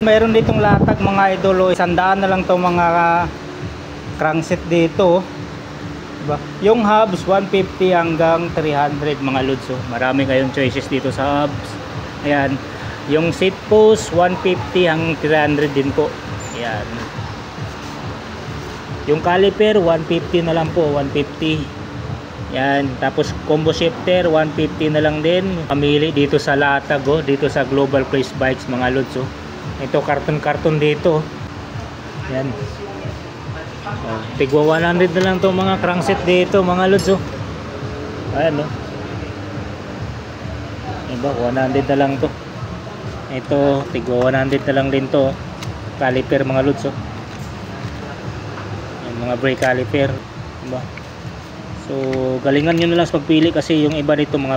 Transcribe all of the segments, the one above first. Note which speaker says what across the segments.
Speaker 1: Mayroon ditong latag mga idol, 100 na lang to mga crankset dito, diba? Yung hubs 150 hanggang 300 mga lods. Marami kayong choices dito sa hubs. Ayan, yung seat post 150 hanggang 300 din po. Ayan, yung caliper 150 na lang po, 150. Yan, tapos combo shifter 150 na lang din. Pamili dito sa latag, dito sa Global Place Bikes mga lods. Ito karton dito. Yan. Tigwa 100 na lang to mga crankset dito mga lods. Ayan iba 100 na lang to. Ito tigwa 100 na lang din to. Caliper mga lods. Yan, mga brake caliper, diba? So galingan nyo na lang sa pagpili kasi yung iba dito mga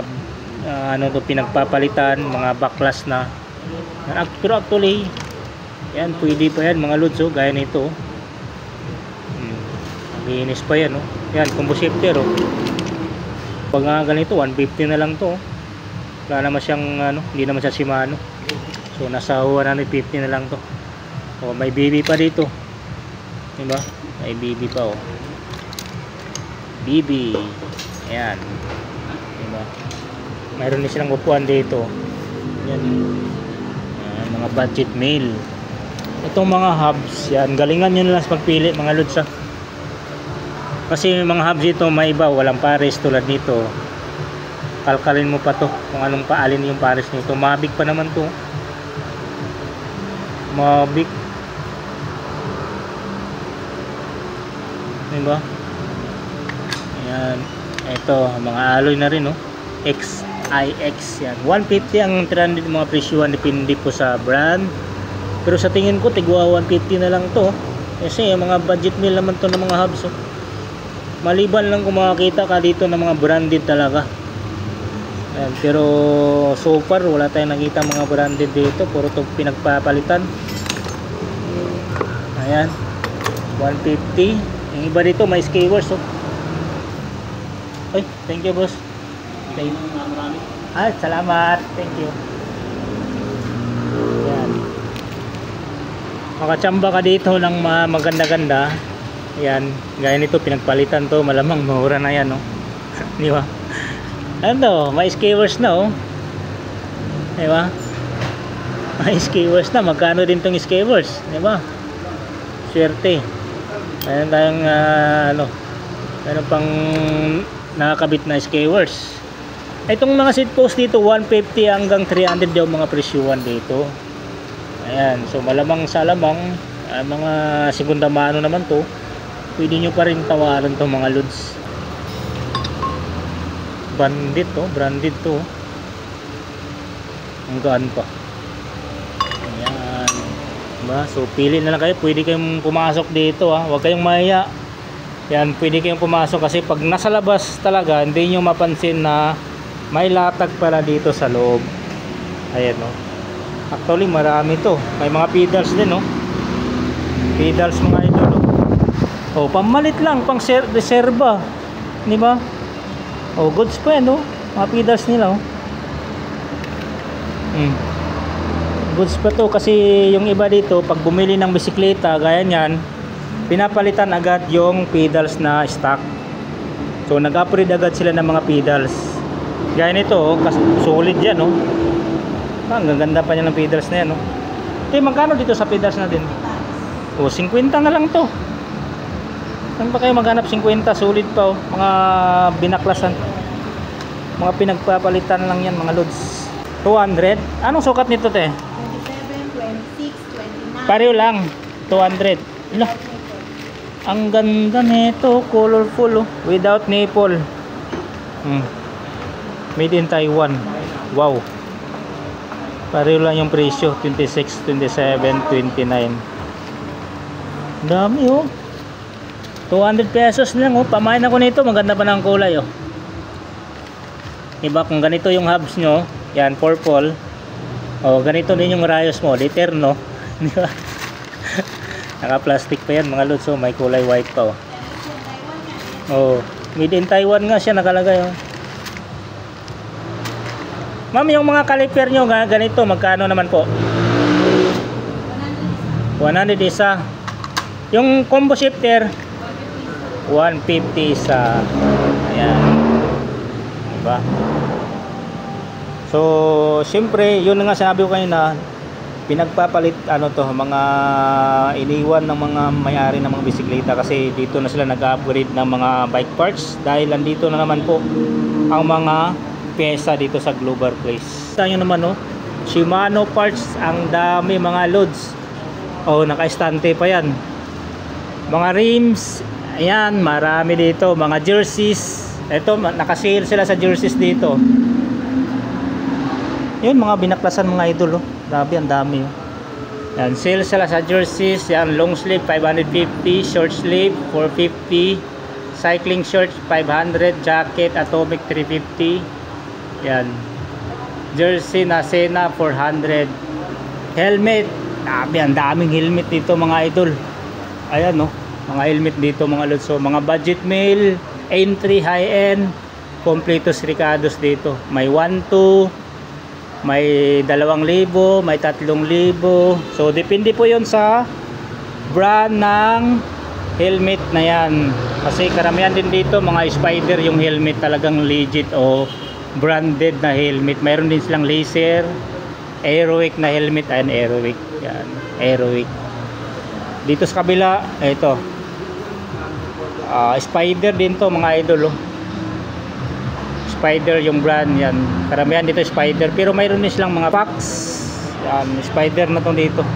Speaker 1: pinagpapalitan, mga backlash na. Pero actually yan, pwede pa yan mga lods, gaya nito. Linis pa yan, yan, combo shifter. Pag nga ganito 150 na lang to. Wala naman siyang hindi naman siya Shimano. So nasa 150 na lang to. May BB pa dito, diba? May BB pa BB. Ayan, diba? Mayroon din silang upuan dito. Yan, mga budget meal. Itong mga hubs, yan, galingan nyo na lang sa pagpili mga lods. Kasi mga hubs dito may iba walang pares tulad nito. Kalkalin mo pa to kung anong paalin yung pares nito. Mavic pa naman to, Mavic, diba? Ayan, ito mga alloy na rin, XIX yan. 150 ang 300 mga presyuhan, depende po sa brand. Pero sa tingin ko tigwa 150 na lang to. Kasi mga budget meal naman to ng mga hubs. Maliban lang kung makakita ka dito ng mga branded talaga. Ayan, pero so far wala tayong nakita mga branded dito. Puro to pinagpapalitan. Ayan, 150. Yung iba dito may skewers. Ay, thank you boss. Thank you. Salamat. Thank you. Ayan, makachamba ka dito ng maganda-ganda. Ayan, gaya nito pinagpalitan to, malamang mura na yan, di ba? Ano, may skewers na, di ba? May skewers na. Magkano din tong skewers, di ba? Swerte. Ayan tayong meron pang nakakabit na skewers. Itong mga seat post dito 150 hanggang 300 daw mga presyuhan dito. Ayan, so malamang sa alamang mga segunda mano naman to. Pwede nyo pa rin tawaran to mga lods. Branded to. Ang gaan pa. Ayan, diba? So pili na lang kayo. Pwede kayong pumasok dito, huwag kayong mahiya. Yan, pwede kayong pumasok kasi pag nasa labas talaga hindi nyo mapansin na may latag pala dito sa loob. Ayan, actually marami to. May mga pedals din, pedals mga idol. Pamalit lang, pang reserva, di ba? Goods pa yan, mga pedals nila, goods pa to. Kasi yung iba dito pag bumili ng bisikleta gaya niyan, pinapalitan agad yung pedals na stock. So nag-upgrade agad sila ng mga pedals. Gaya nito, solid yan, ang gaganda pa niya ng pedals na yan, magkano dito sa pedals na din? 50 na lang to. Saan pa kayo maghanap 50? Solid pa, mga binaklasan, mga pinagpapalitan lang yan mga lods. 200. Anong sukat nito, te?
Speaker 2: 27, 26, 29.
Speaker 1: Pareho lang, 200. Ang ganda nito, colorful, without nipple. Made in Taiwan. Wow. Pareho lang yung presyo, 26, 27, 29. Dami, 200 pesos lang, pamain ako nito. Maganda pa ng kulay, Iba kung ganito yung hubs nyo, yan, purple. Ganito din yung rayos mo, Eterno. Di ba? Naka-plastic pa yan mga lods, may kulay white pa, made in Taiwan nga siya nakalagay, Ma'am, yung mga caliper nyo ganito, magkano naman po? 100 isa. Yung combo shifter 150 isa. Ayan. Diba? So, siyempre, yun na nga sinabi ko kanina, pinagpapalit mga iniwan ng mga may-ari ng mga bisikleta kasi dito na sila nag-upgrade ng mga bike parts dahil andito na naman po ang mga pyesa dito sa Global Place. Kita nyo naman Shimano parts, ang dami mga loads. Naka-estante pa yan. Mga rims, ayan, marami dito. Mga jerseys, ito, nakasale sila sa jerseys dito. Yun, mga binaklasan mga idol. Grabe, ang dami. Yan, sale sila sa jerseys. Yan, long sleeve 550, short sleeve 450, cycling shorts 500, jacket Atomic 350. Yan, jersey na Sena 400, helmet. Grabe, ang daming helmet dito mga idol. Ayan mga helmet dito mga lods. So, mga budget mail, entry, high-end, completos ricados dito. May 1,200, may 2,000, may 3,000. So depende po yon sa brand ng helmet na yan, kasi karamihan din dito mga Spider yung helmet talagang legit o branded na helmet. Mayroon din silang laser, Aerowick na helmet. Ayan, Aerowick. Yan, Aerowick. Dito sa kabila, ito Spider din to mga idol. Spider yung brand yan. Karamihan dito Spider, pero mayroon din silang mga packs. Yan, Spider na to dito.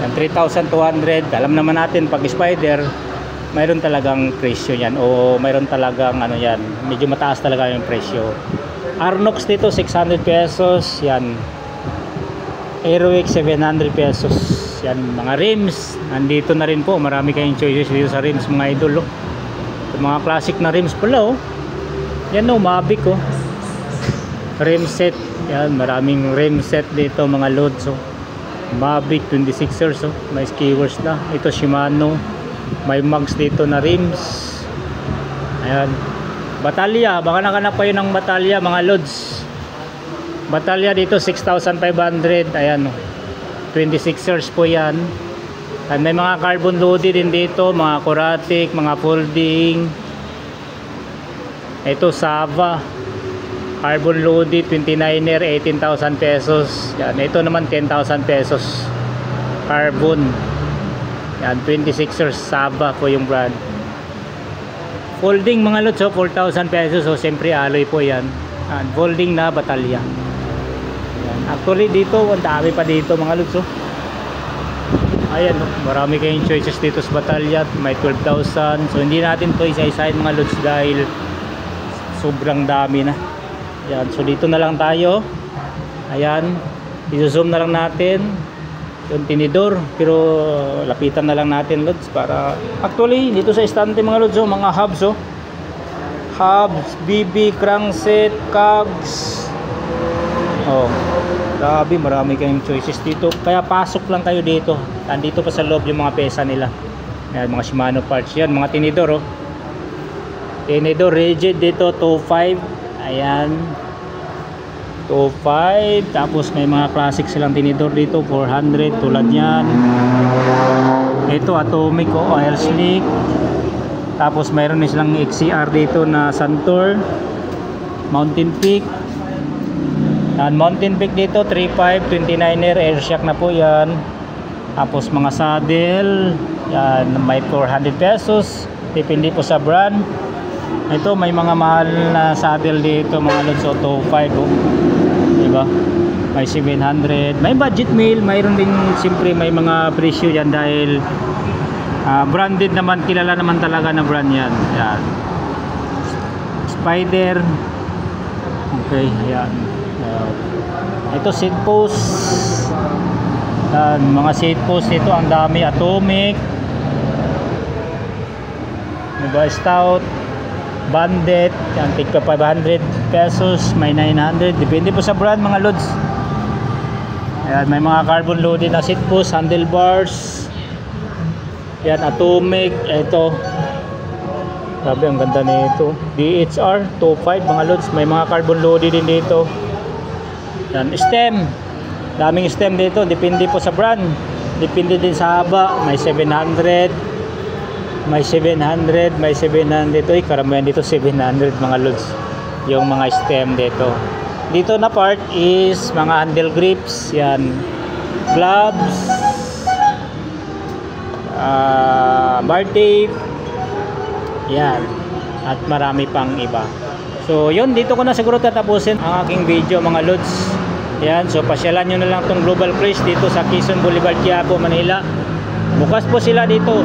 Speaker 1: Yan, 3,200. Alam naman natin pag Spider, mayroon talagang presyo yan o mayroon talagang yan, medyo mataas talaga yung presyo. Arnox dito 600 pesos. Yan, Aerowick 700 pesos. Yan, mga rims, nandito na rin po. Marami kayong choices dito sa rims mga idol. Mga classic na rims pala. Yan Mavic rim set. Yan, maraming rim set dito mga loads. Mavic 26ers. May skewers na. Ito Shimano. May mags dito na rims. Ayan, Batalya. Baka nakanap kayo ng Batalya mga loads. Batalya dito 6,500. Ayan 26ers po yan. At may mga carbon loaded din dito, mga Coratic, mga folding. Ito Sava carbon loaded 29er 18,000 pesos. Yan, ito naman 10,000 pesos carbon. Yan, 26ers Sava po yung brand. Folding mga lods 4,000 pesos. So siyempre alloy po yan. Yan, folding na Batalya. Yan, actually dito ang dami pa dito mga lods. Ayan, marami kayong choices dito sa Batalya. May 12,000. So hindi natin to isa-isahin mga lods dahil sobrang dami na. Yan, so dito na lang tayo. Ayan, i-zoom na lang natin yung tinidor, pero lapitan na lang natin lods para actually dito sa estante mga lods mga hubs hubs, BB, crankset, cogs. Grabe, marami kayong choices dito, kaya pasok lang kayo dito. Andito pa sa loob yung mga pesa nila. Yan, mga Shimano parts. Yan, mga tinidor tinidor rigid dito 2.5. Ayan, 2.5. Tapos may mga classic silang tinidor dito 400 tulad yan. Ito Atomic oil slick. Tapos mayroon din silang XCR dito na Santur, Mountain Peak. Yan, Mountain Peak dito 3.5, 29er air shock na po yan. Tapos mga saddle yan, may 400 pesos, depende po sa brand. Ito may mga mahal na saddle dito mga lods, 2.5 diba? May 700, may budget meal, mayroon din siyempre may mga presyo yan dahil branded naman, kilala naman talaga na brand yan. Yan, Spider. Okay, yan. Ito seat post. Yan, mga seat post dito ang dami. Atomic, diba? Stout, Bandit, yan, tigpa 500 pesos, may 900, depende po sa brand mga lods. Ayan, may mga carbon loaded na seat post, handlebars. Yan, Atomic. Ito, grabe, ang ganda nito. DHR 2.5 mga lods, may mga carbon loaded din dito. Yan, stem, daming stem dito, depende po sa brand. Depende din sa haba. May 700, may 700, may 700. Uy, karamihan dito 700 mga lods. Yung mga stem dito. Dito na part is mga handle grips. Yan. Gloves. Bar tape. Yan. At marami pang iba. So yun, dito ko na siguro tatapusin ang aking video mga lods. Yan, so pasyalan nyo na lang tong Global Fresh dito sa Quezon Boulevard, Quiapo, Manila. Bukas po sila dito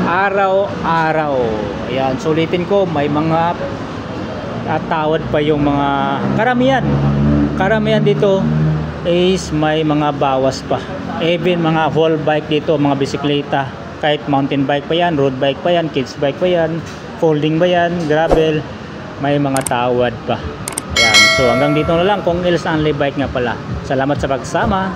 Speaker 1: araw-araw. Ayan, sulitin ko, may mga tawad pa yung mga karamihan dito is may mga bawas pa. Even mga whole bike dito, mga bisikleta, kahit mountain bike pa yan, road bike pa yan, kids bike pa yan, folding ba yan, gravel, may mga tawad pa. Ayan, so hanggang dito na lang kung Nils Only Bike nga pala. Salamat sa pagsama.